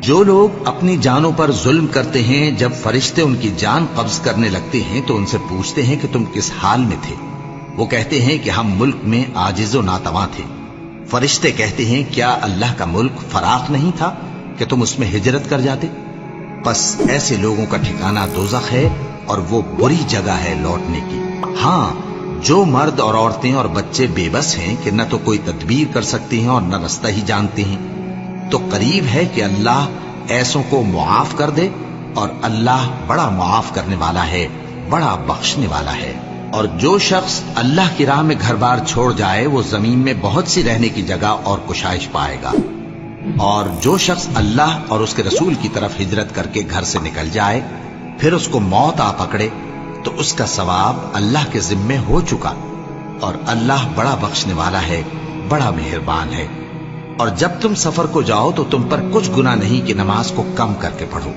جو لوگ اپنی جانوں پر ظلم کرتے ہیں جب فرشتے ان کی جان قبض کرنے لگتے ہیں تو ان سے پوچھتے ہیں کہ تم کس حال میں تھے؟ وہ کہتے ہیں کہ ہم ملک میں عاجز و ناتواں تھے۔ فرشتے کہتے ہیں کیا اللہ کا ملک فراخ نہیں تھا کہ تم اس میں ہجرت کر جاتے؟ پس ایسے لوگوں کا ٹھکانہ دوزخ ہے اور وہ بری جگہ ہے لوٹنے کی۔ ہاں، جو مرد اور عورتیں اور بچے بے بس ہیں کہ نہ تو کوئی تدبیر کر سکتے ہیں اور نہ رستہ ہی جانتے ہیں، تو قریب ہے کہ اللہ ایسوں کو معاف کر دے، اور اللہ بڑا معاف کرنے والا ہے، بڑا بخشنے والا ہے۔ اور جو شخص اللہ کی راہ میں گھر بار چھوڑ جائے وہ زمین میں بہت سی رہنے کی جگہ اور کشائش پائے گا، اور جو شخص اللہ اور اس کے رسول کی طرف ہجرت کر کے گھر سے نکل جائے پھر اس کو موت آ پکڑے تو اس کا ثواب اللہ کے ذمے ہو چکا، اور اللہ بڑا بخشنے والا ہے، بڑا مہربان ہے۔ اور جب تم سفر کو جاؤ تو تم پر کچھ گناہ نہیں کہ نماز کو کم کر کے پڑھو،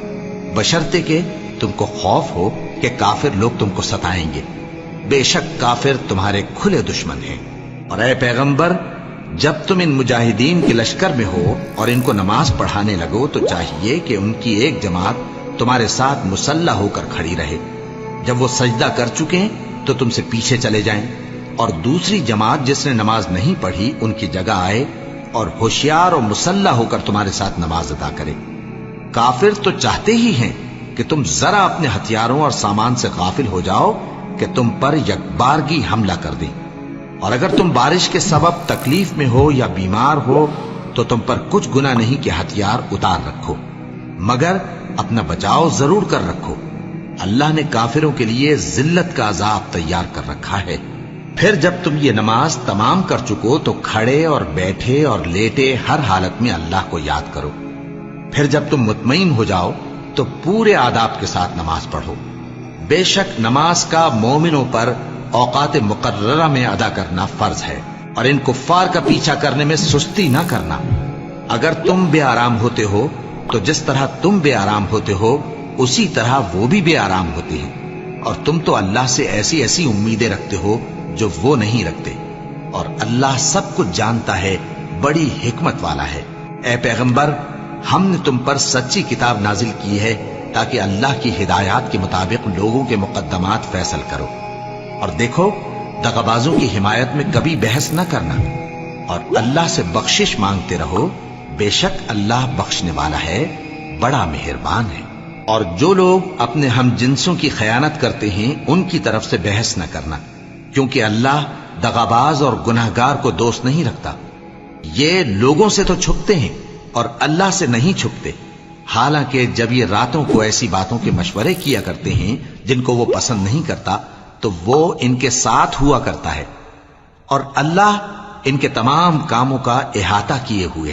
بشرطے کہ تم کو خوف ہو کہ کافر لوگ تم کو ستائیں گے، بے شک کافر تمہارے کھلے دشمن ہیں۔ اور اے پیغمبر، جب تم ان مجاہدین کے لشکر میں ہو اور ان کو نماز پڑھانے لگو تو چاہیے کہ ان کی ایک جماعت تمہارے ساتھ مسلح ہو کر کھڑی رہے، جب وہ سجدہ کر چکیں تو تم سے پیچھے چلے جائیں، اور دوسری جماعت جس نے نماز نہیں پڑھی ان کی جگہ آئے اور ہوشیار اور مسلح ہو کر تمہارے ساتھ نماز ادا کرے۔ کافر تو چاہتے ہی ہیں کہ تم ذرا اپنے ہتھیاروں اور سامان سے غافل ہو جاؤ کہ تم پر یکبارگی حملہ کر دیں، اور اگر تم بارش کے سبب تکلیف میں ہو یا بیمار ہو تو تم پر کچھ گناہ نہیں کہ ہتھیار اتار رکھو، مگر اپنا بچاؤ ضرور کر رکھو۔ اللہ نے کافروں کے لیے ذلت کا عذاب تیار کر رکھا ہے۔ پھر جب تم یہ نماز تمام کر چکو تو کھڑے اور بیٹھے اور لیٹے ہر حالت میں اللہ کو یاد کرو۔ پھر جب تم مطمئن ہو جاؤ تو پورے آداب کے ساتھ نماز پڑھو۔ بے شک نماز کا مومنوں پر اوقات مقررہ میں ادا کرنا فرض ہے، اور ان کفار کا پیچھا کرنے میں سستی نہ کرنا۔ اگر تم بے آرام ہوتے ہو تو جس طرح تم بے آرام ہوتے ہو اسی طرح وہ بھی بے آرام ہوتے ہیں، اور تم تو اللہ سے ایسی ایسی امیدیں رکھتے ہو جو وہ نہیں رکھتے، اور اللہ سب کچھ جانتا ہے، بڑی حکمت والا ہے۔ اے پیغمبر، ہم نے تم پر سچی کتاب نازل کی ہے تاکہ اللہ کی ہدایات کے مطابق لوگوں کے مقدمات فیصل کرو، اور دیکھو دغابازوں کی حمایت میں کبھی بحث نہ کرنا، اور اللہ سے بخشش مانگتے رہو، بے شک اللہ بخشنے والا ہے، بڑا مہربان ہے۔ اور جو لوگ اپنے ہم جنسوں کی خیانت کرتے ہیں ان کی طرف سے بحث نہ کرنا، کیونکہ اللہ دغاباز اور گناہگار کو دوست نہیں رکھتا۔ یہ لوگوں سے تو چھپتے ہیں اور اللہ سے نہیں چھپتے، حالانکہ جب یہ راتوں کو ایسی باتوں کے مشورے کیا کرتے ہیں جن کو وہ پسند نہیں کرتا تو وہ ان کے ساتھ ہوا کرتا ہے، اور اللہ ان کے تمام کاموں کا احاطہ کیے ہوئے